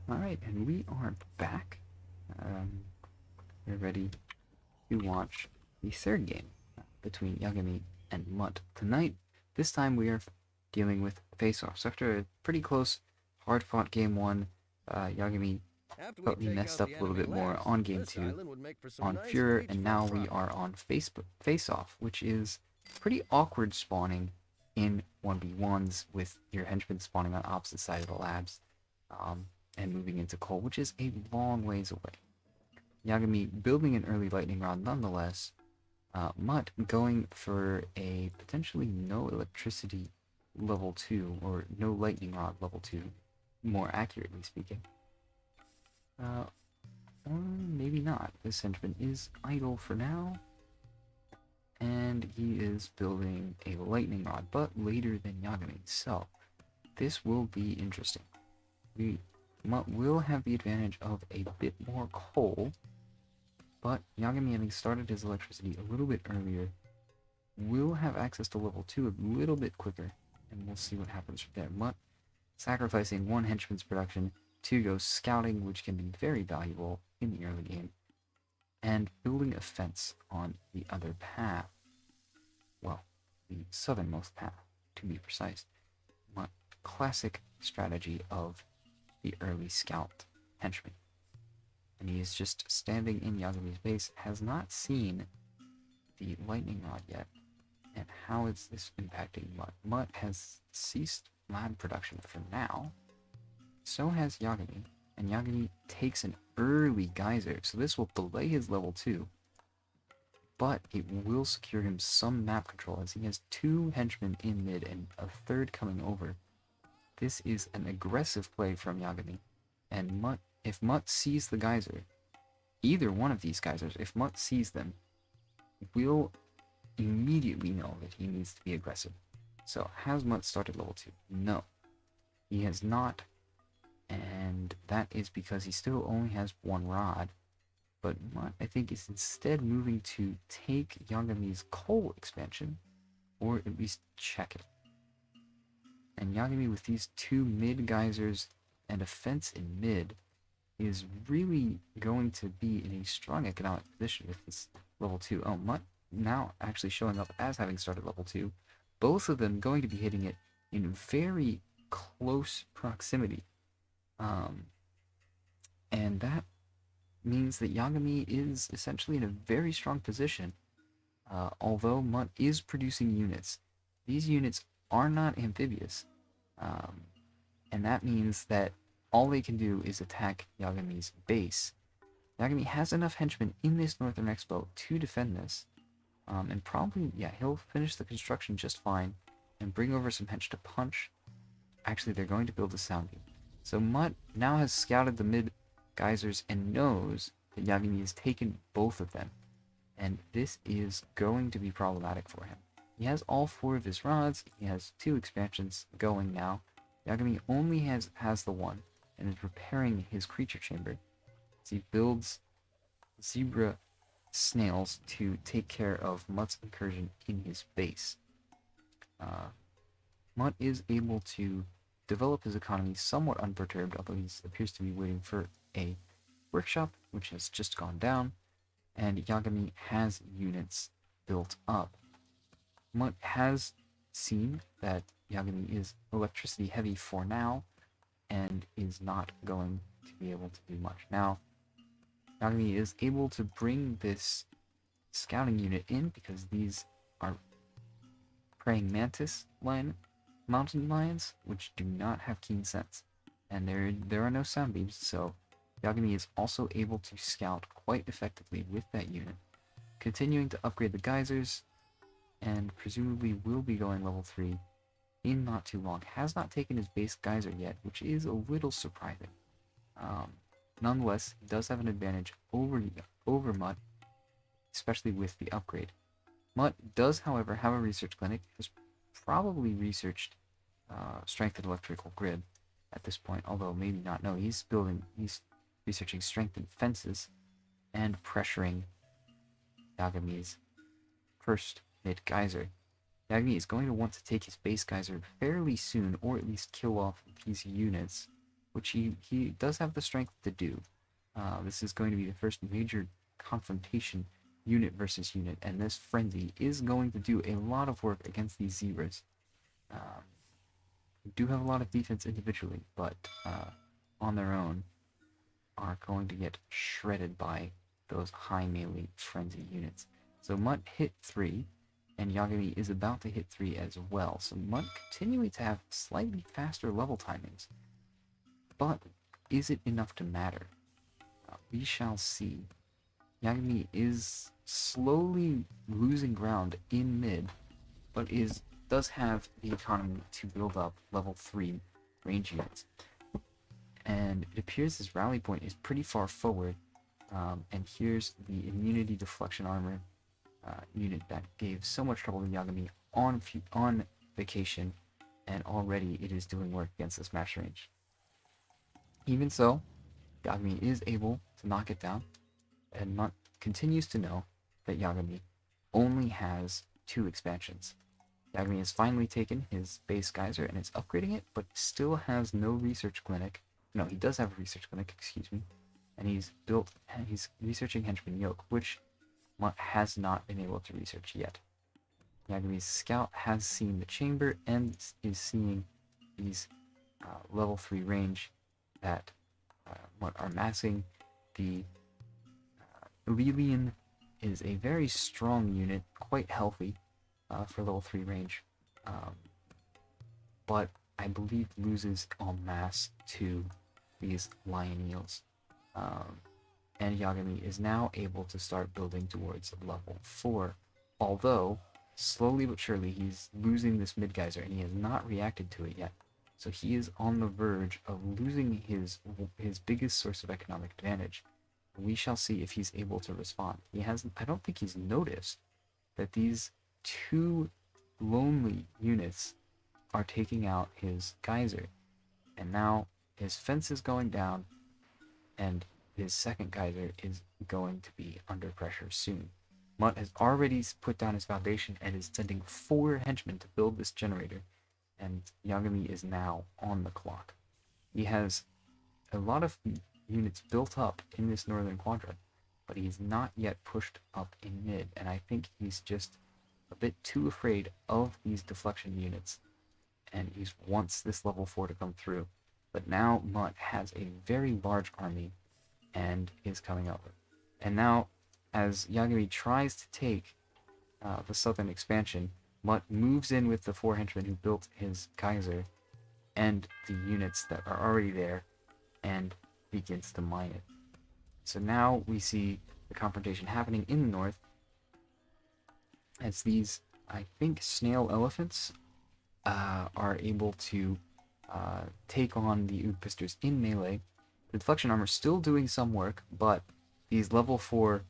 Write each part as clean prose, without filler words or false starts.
Alright, and we are back. Um, we're ready to watch the third game between Yagami and Mutt. Tonight, this time we are dealing with Faceoff. So after a pretty close, hard-fought game one, Yagami After we felt he take messed out up the a little enemy bit more labs, on game this two island would make for some on nice Fuhrer, and now beachfront we are property. on Faceoff, which is pretty awkward spawning in 1v1s with your henchmen spawning on opposite side of the labs um, and moving into coal, which is a long ways away. Yagami building an early lightning rod nonetheless. Mutt going for a potentially no electricity level 2, or no lightning rod level 2, more accurately speaking. Uh, or maybe not. This henchman is idle for now, and he is building a lightning rod, but later than Yagami. So, this will be interesting. Mutt will have the advantage of a bit more coal, but Yagami, having started his electricity a little bit earlier, will have access to level 2 a little bit quicker, and we'll see what happens from there. Mutt sacrificing one henchman's production to go scouting, which can be very valuable in the early game, and building a fence on the other path. Well, the southernmost path, to be precise. Mutt, classic strategy of the early scout henchman. And he is just standing in Yagami's base, has not seen the lightning rod yet. And how is this impacting Mutt? Mutt has ceased lab production for now. So has Yagami. And Yagami takes an early geyser, so this will delay his level 2. But it will secure him some map control, as he has 2 henchmen in mid and a third coming over. This is an aggressive play from Yagami. And Mutt, if Mutt sees the geyser, either one of these geysers, if Mutt sees them, will immediately know that he needs to be aggressive. So, has Mutt started level 2? No. He has not, and that is because he still only has 1 rod. But Mutt, I think, is instead moving to take Yagami's coal expansion, or at least check it. And Yagami, with these 2 mid geysers and a fence in mid, is really going to be in a strong economic position with this level 2. Oh, Mutt now actually showing up as having started level 2. Both of them going to be hitting it in very close proximity. And that means that Yagami is essentially in a very strong position. Although Mutt is producing units, these units are not amphibious. And that means that all they can do is attack Yagami's base. Yagami has enough henchmen in this Northern Expo to defend this. And probably, yeah, he'll finish the construction just fine and bring over some hench to punch. Actually, they're going to build a sound beam. So Mutt now has scouted the mid geysers and knows that Yagami has taken both of them. And this is going to be problematic for him. He has all 4 of his rods, he has 2 expansions going now. Yagami only has the 1, and is repairing his creature chamber as he builds zebra snails to take care of Mutt's incursion in his base. Mutt is able to develop his economy somewhat unperturbed, although he appears to be waiting for a workshop, which has just gone down, and Yagami has units built up. Mutt has seen that Yagami is electricity heavy for now, and is not going to be able to do much. Now, Yagami is able to bring this scouting unit in because these are praying mantis mountain lions, which do not have keen sense, and there are no sound beams. So Yagami is also able to scout quite effectively with that unit, continuing to upgrade the geysers, and presumably will be going level 3 in not too long. Has not taken his base geyser yet, which is a little surprising. Nonetheless, he does have an advantage over Mutt, especially with the upgrade. Mutt does, however, have a research clinic, has probably researched strengthened electrical grid at this point, although maybe not. No, he's researching strengthened fences and pressuring Yagami's first mid geyser. Yagami is going to want to take his base geyser fairly soon, or at least kill off these units which he does have the strength to do. This is going to be the first major confrontation unit versus unit, and this frenzy is going to do a lot of work against these zebras. Who do have a lot of defense individually, but on their own are going to get shredded by those high melee frenzy units. So Mutt hit 3, and Yagami is about to hit 3 as well. So Mutt continuing to have slightly faster level timings. But is it enough to matter? We shall see. Yagami is slowly losing ground in mid, but does have the economy to build up level 3 range units. And it appears his rally point is pretty far forward. And here's the immunity deflection armor unit that gave so much trouble to Yagami on vacation, and already it is doing work against this match range. Even so, Yagami is able to knock it down, and Mutt continues to know that Yagami only has 2 expansions. Yagami has finally taken his base geyser and is upgrading it, but still has no research clinic. No, he does have a research clinic, excuse me. And he's researching Henchman Yoke, which Mutt has not been able to research yet. Yagami's scout has seen the chamber and is seeing these level 3 range that Mutt are massing. The Lelian is a very strong unit, quite healthy for level 3 range, but I believe loses en masse to these lion eels. And Yagami is now able to start building towards level 4, although slowly but surely he's losing this mid geyser and he has not reacted to it yet. So he is on the verge of losing his biggest source of economic advantage. We shall see if he's able to respond. I don't think he's noticed that these 2 lonely units are taking out his geyser, and now his fence is going down, and his second geyser is going to be under pressure soon. Mutt has already put down his foundation and is sending 4 henchmen to build this generator, and Yagami is now on the clock. He has a lot of units built up in this northern quadrant, but he's not yet pushed up in mid, and I think he's just a bit too afraid of these deflection units, and he wants this level 4 to come through. But now Mutt has a very large army and is coming over. And now, as Yagami tries to take the southern expansion, Mutt moves in with the 4 henchmen who built his geyser and the units that are already there and begins to mine it. So now we see the confrontation happening in the north as these, I think, snail elephants are able to take on the Oodpisters in melee. The deflection armor still doing some work, but these level 4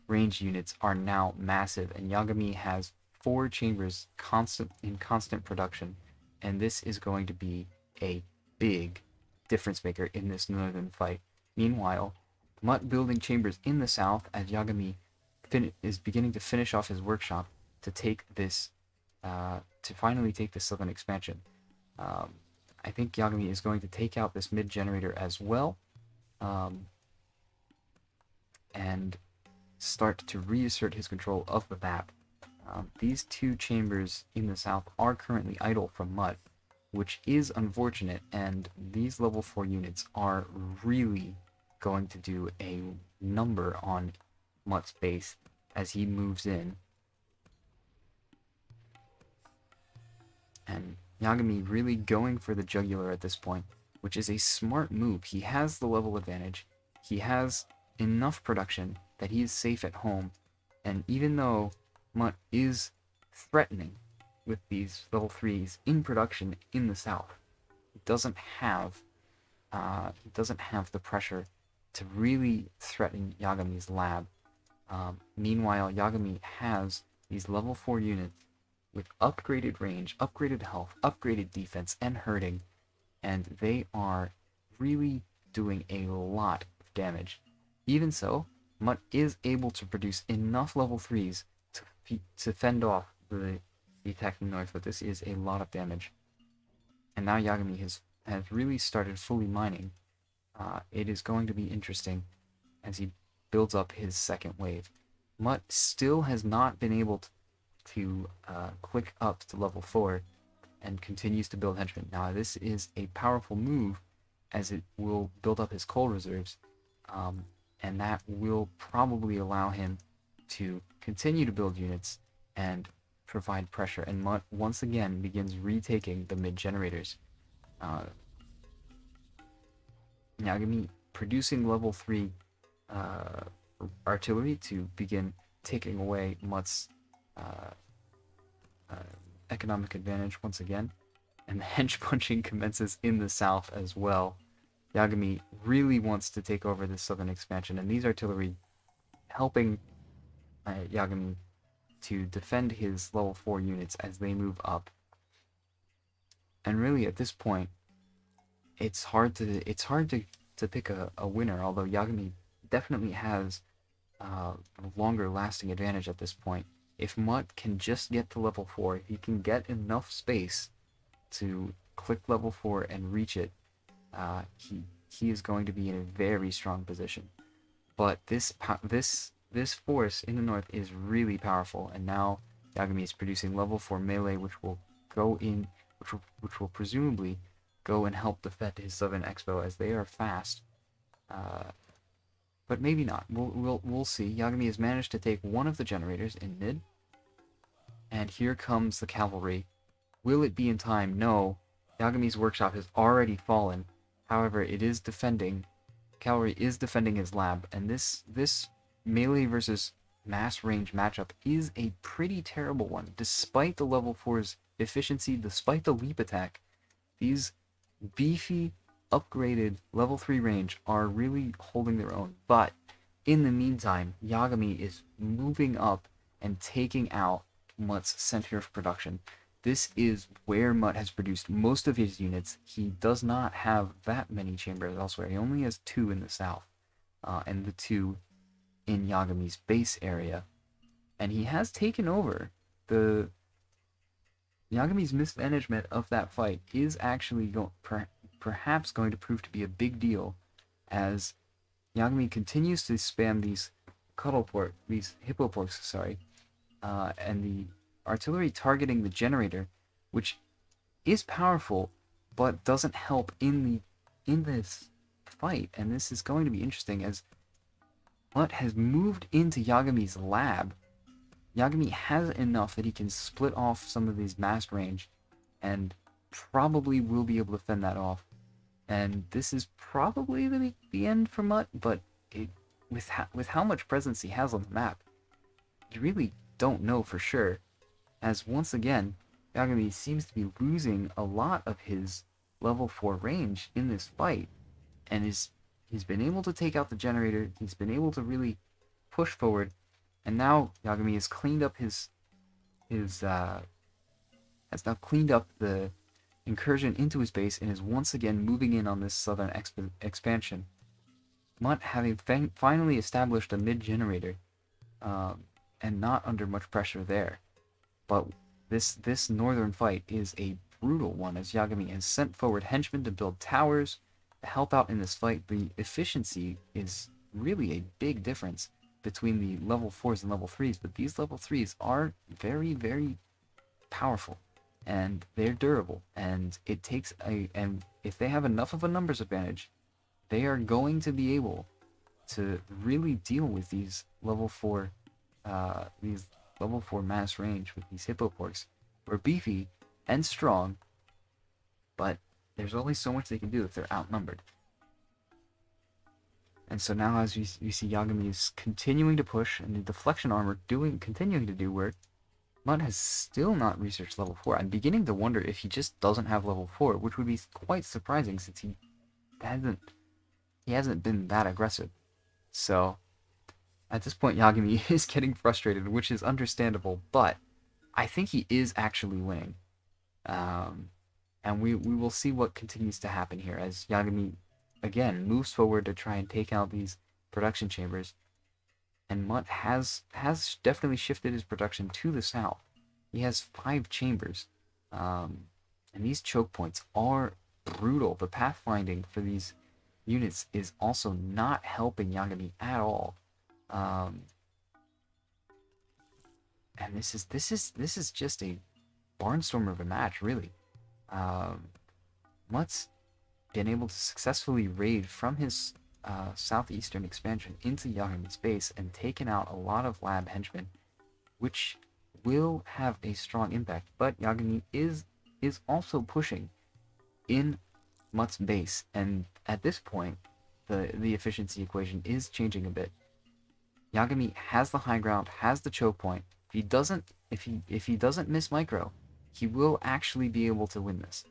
range units are now massive, and Yagami has 4 chambers in constant production, and this is going to be a big difference maker in this northern fight. Meanwhile, Mutt building chambers in the south as Yagami is beginning to finish off his workshop to take this, to finally take the southern expansion. I think Yagami is going to take out this mid generator as well, and start to reassert his control of the map. These 2 chambers in the south are currently idle from Mutt, which is unfortunate, and these level 4 units are really going to do a number on Mutt's base as he moves in. And Yagami really going for the jugular at this point, which is a smart move. He has the level advantage. He has enough production that he is safe at home. And even though Mutt is threatening with these level 3s in production in the south, he doesn't have the pressure to really threaten Yagami's lab. Meanwhile, Yagami has these level 4 units with upgraded range, upgraded health, upgraded defense, and hurting, and they are really doing a lot of damage. Even so, Mutt is able to produce enough level 3s to fend off the attacking north, but this is a lot of damage. And now Yagami has has really started fully mining, it is going to be interesting as he builds up his second wave. Mutt still has not been able to click up to level 4 and continues to build henchmen. Now, this is a powerful move as it will build up his coal reserves, and that will probably allow him to continue to build units and provide pressure. And Mutt once again begins retaking the mid generators. Yagami producing level 3 artillery to begin taking away Mutt's economic advantage once again. And the hench punching commences in the south as well. Yagami really wants to take over this southern expansion, and these artillery helping Yagami to defend his level 4 units as they move up. And really, at this point, it's hard to pick a winner, although Yagami definitely has a longer lasting advantage at this point. If Mutt can just get to level 4, he can get enough space to click level 4 and reach it. He is going to be in a very strong position. But this force in the north is really powerful, and now Yagami is producing level 4 melee, which will presumably go and help defend his southern expo as they are fast. But maybe not. We'll see. Yagami has managed to take one of the generators in mid, and here comes the cavalry. Will it be in time? No. Yagami's workshop has already fallen. However, it is defending. Cavalry is defending his lab, and this melee versus mass range matchup is a pretty terrible one. Despite the level 4's efficiency, despite the leap attack, these beefy, upgraded level 3 range are really holding their own. But in the meantime, Yagami is moving up and taking out Mutt's center of production. This is where Mutt has produced most of his units. He does not have that many chambers elsewhere. He only has 2 in the south, and the 2 in Yagami's base area. And he has taken over. Yagami's mismanagement of that fight is actually perhaps going to prove to be a big deal, as Yagami continues to spam these hippoporks, and the artillery targeting the generator, which is powerful, but doesn't help in this fight. And this is going to be interesting as Mutt has moved into Yagami's lab. Yagami has enough that he can split off some of these mass range, and probably will be able to fend that off. And this is probably the end for Mutt, but with how much presence he has on the map, you really don't know for sure. As once again, Yagami seems to be losing a lot of his level 4 range in this fight, and he's been able to take out the generator. He's been able to really push forward, and now Yagami has cleaned up has now cleaned up the incursion into his base and is once again moving in on this southern expansion. Mutt having finally established a mid generator, and not under much pressure there. But this northern fight is a brutal one, as Yagami has sent forward henchmen to build towers to help out in this fight. The efficiency is really a big difference between the level 4s and level 3s, but these level 3s are very, very powerful, and they're durable, and it takes and if they have enough of a numbers advantage, they are going to be able to really deal with these level 4 mass range with these hippoporks. We're beefy and strong, but there's only so much they can do if they're outnumbered. And so now, as you see, Yagami is continuing to push, and the deflection armor continuing to do work. Mutt has still not researched level 4. I'm beginning to wonder if he just doesn't have level 4, which would be quite surprising since he hasn't been that aggressive. So at this point, Yagami is getting frustrated, which is understandable, but I think he is actually winning. And we will see what continues to happen here as Yagami again moves forward to try and take out these production chambers. And Mutt has definitely shifted his production to the south. He has 5 chambers, and these choke points are brutal. The pathfinding for these units is also not helping Yagami at all. Um, and this is just a barnstormer of a match, really. Um, Mutt's been able to successfully raid from his southeastern expansion into Yagami's base and taken out a lot of lab henchmen, which will have a strong impact. But Yagami is also pushing in Mutt's base, and at this point, the efficiency equation is changing a bit. Yagami has the high ground, has the choke point. If he doesn't miss micro, he will actually be able to win this.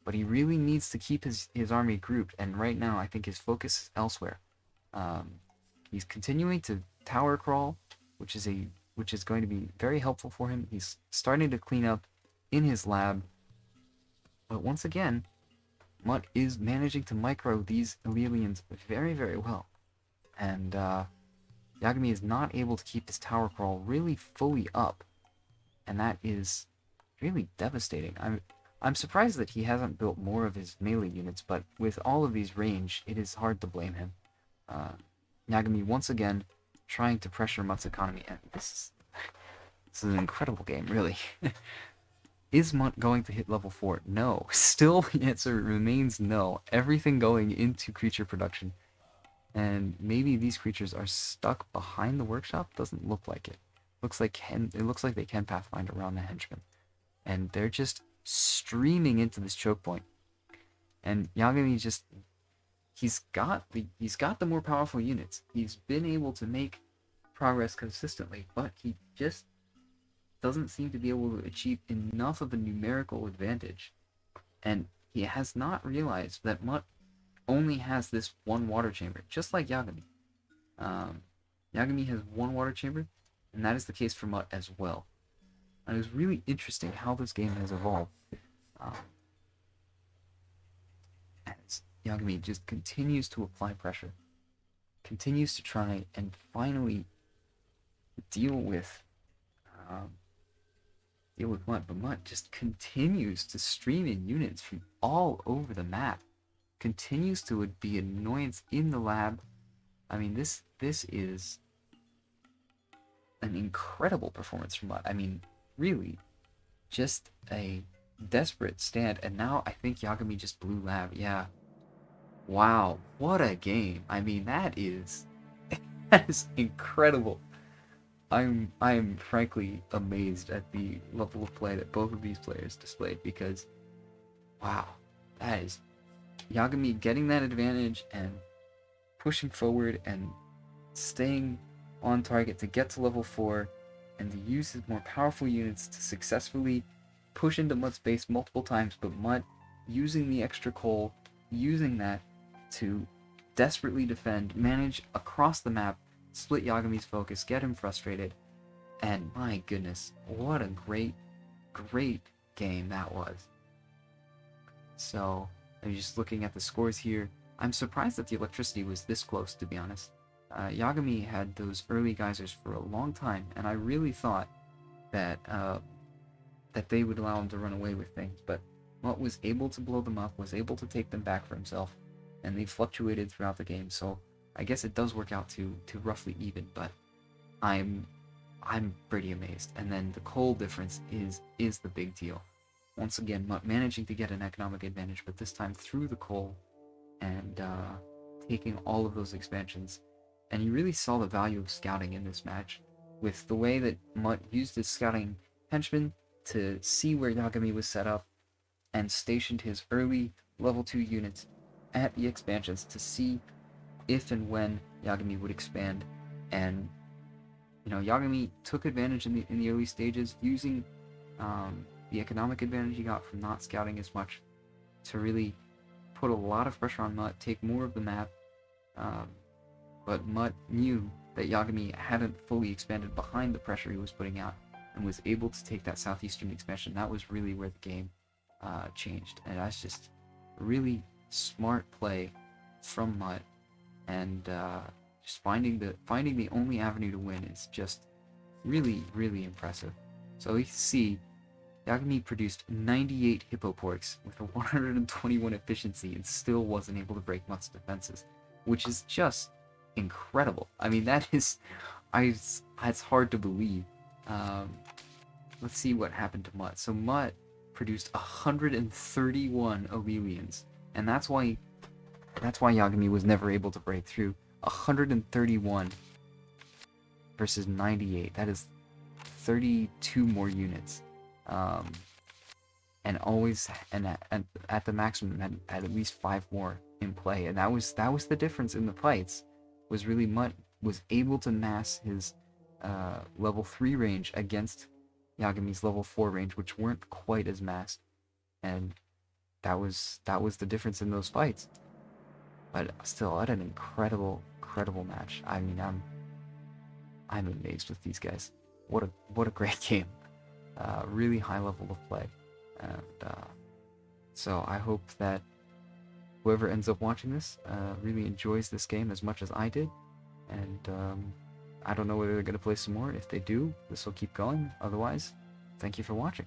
But he really needs to keep his army grouped, and right now I think his focus is elsewhere. He's continuing to tower crawl, which is going to be very helpful for him. He's starting to clean up in his lab, but once again, Mutt is managing to micro these Elelians very, very well. And Yagami is not able to keep his tower crawl really fully up. And that is really devastating. I'm surprised that he hasn't built more of his melee units, but with all of these range, it is hard to blame him. Yagami once again trying to pressure Mutt's economy, and this is an incredible game, really. Is Mutt going to hit level 4? No. Still, the answer remains no. Everything going into creature production. And maybe these creatures are stuck behind the workshop? Doesn't look like it. It looks like they can pathfind around the henchmen. And they're just streaming into this choke point. And Yagami just... He's got the more powerful units. He's been able to make progress consistently, but he just doesn't seem to be able to achieve enough of a numerical advantage. And he has not realized that Mutt only has this one water chamber, just like Yagami. Yagami has one water chamber, and that is the case for Mutt as well. And it was really interesting how this game has evolved. As Yagami just continues to apply pressure, continues to try and finally deal with Mutt, but Mutt just continues to stream in units from all over the map. Continues to be an annoyance in the lab. I mean, this is an incredible performance from Mutt. I mean, really, just a desperate stand. And now I think Yagami just blew lab. Yeah. Wow, what a game. I mean, that is incredible. I'm frankly amazed at the level of play that both of these players displayed, because wow, that is Yagami getting that advantage and pushing forward and staying on target to get to level 4 and to use his more powerful units to successfully push into Mutt's base multiple times, but Mutt using the extra coal, using that to desperately defend, manage across the map, split Yagami's focus, get him frustrated, and my goodness, what a great game that was. So, I'm just looking at the scores here. I'm surprised that the electricity was this close, to be honest. Yagami had those early geysers for a long time, and I really thought that that they would allow him to run away with things, but Mutt was able to blow them up, was able to take them back for himself, and they fluctuated throughout the game, so I guess it does work out to roughly even, but I'm pretty amazed. And then the coal difference is the big deal. Once again, Mutt managing to get an economic advantage, but this time through the coal and taking all of those expansions. And you really saw the value of scouting in this match, with the way that Mutt used his scouting henchmen to see where Yagami was set up and stationed his early level 2 units at the expansions to see if and when Yagami would expand. And Yagami took advantage in the early stages, using the economic advantage he got from not scouting as much to really put a lot of pressure on Mutt, take more of the map. But Mutt knew that Yagami hadn't fully expanded behind the pressure he was putting out, and was able to take that southeastern expansion. That was really where the game changed, and that's just really smart play from Mutt, and just finding the only avenue to win is just really, really impressive. So you see Yagami produced 98 Hippoporks with a 121 efficiency and still wasn't able to break Mutt's defenses, which is just incredible. I mean, that is, it's hard to believe. Um, let's see what happened to Mutt. So Mutt produced 131 Aurelians, and that's why Yagami was never able to break through. 131 versus 98. That is 32 more units. And always at the maximum had at least 5 more in play, and that was the difference in the fights. Was really Mutt was able to mass his level 3 range against Yagami's level 4 range, which weren't quite as massed, and that was the difference in those fights. But still, what an incredible match. I mean, I'm amazed with these guys. What a great game. Really high level of play, and so I hope that whoever ends up watching this really enjoys this game as much as I did, and I don't know whether they're going to play some more. If they do, this will keep going. Otherwise, thank you for watching.